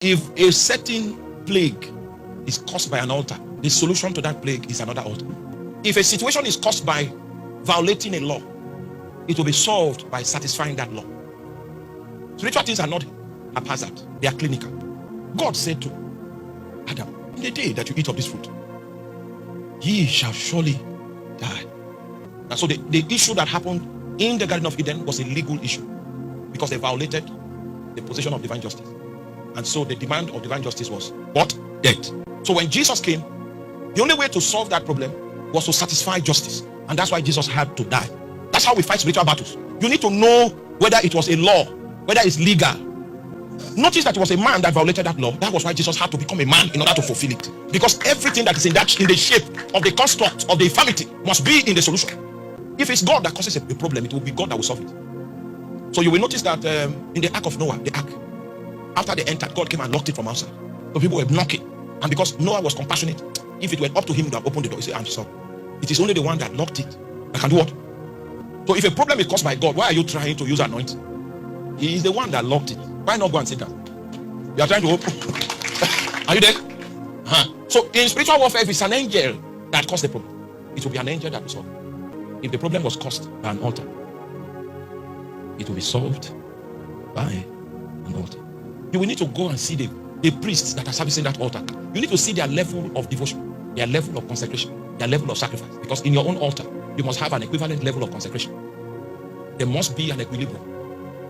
If a certain plague is caused by an altar, the solution to that plague is another altar. If a situation is caused by violating a law, it will be solved by satisfying that law. Spiritual things are not haphazard, they are clinical. God said to Adam, in the day that you eat of this fruit, ye shall surely die. And so the issue that happened in the Garden of Eden was a legal issue because they violated the position of divine justice. And so the demand of divine justice was what? Death. So when Jesus came, the only way to solve that problem was to satisfy justice. And that's why Jesus had to die. That's how we fight spiritual battles. You need to know whether it was a law, whether it's legal. Notice that it was a man that violated that law. That was why Jesus had to become a man in order to fulfill it. Because everything that is in the shape of the construct of the infirmity must be in the solution. If it's God that causes a problem, it will be God that will solve it. So you will notice that in the ark of Noah, the ark, after they entered, God came and locked it from outside. So people were knocking. And because Noah was compassionate, if it were up to him, he would have opened the door. He said, I'm sorry. It is only the one that locked it that can do what? So if a problem is caused by God, why are you trying to use anointing? He is the one that locked it. Why not go and sit down? You are trying to open. Are you there? So in spiritual warfare, if it's an angel that caused the problem, it will be an angel that will solve it. If the problem was caused by an altar, it will be solved by an altar. You will need to go and see the priests that are servicing that altar. You need to see their level of devotion, their level of consecration, their level of sacrifice. Because in your own altar, you must have an equivalent level of consecration. There must be an equilibrium.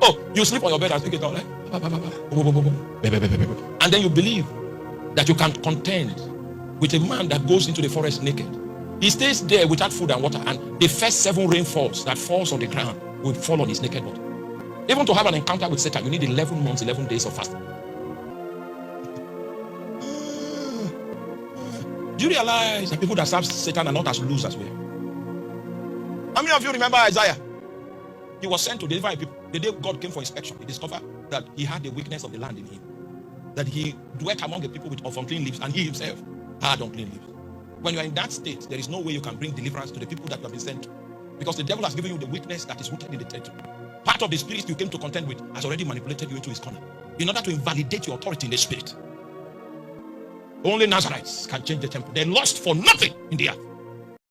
Oh, you sleep on your bed and speak it out like, and then you believe that you can contend with a man that goes into the forest naked. He stays there without food and water, and the first 7 rainfalls that falls on the ground will fall on his naked body. Even to have an encounter with Satan, you need 11 months, 11 days of fasting. Do you realize that people that serve Satan are not as loose as we are? How many of you remember Isaiah? He was sent to deliver people. The day God came for inspection, he discovered that he had the weakness of the land in him. That he dwelt among the people of unclean lips, and he himself had unclean lips. When you are in that state, there is no way you can bring deliverance to the people that you have been sent to. Because the devil has given you the weakness that is rooted in the territory. Part of the spirit you came to contend with has already manipulated you into his corner in order to invalidate your authority in the spirit. Only Nazarites can change the temple. They lost for nothing in the earth.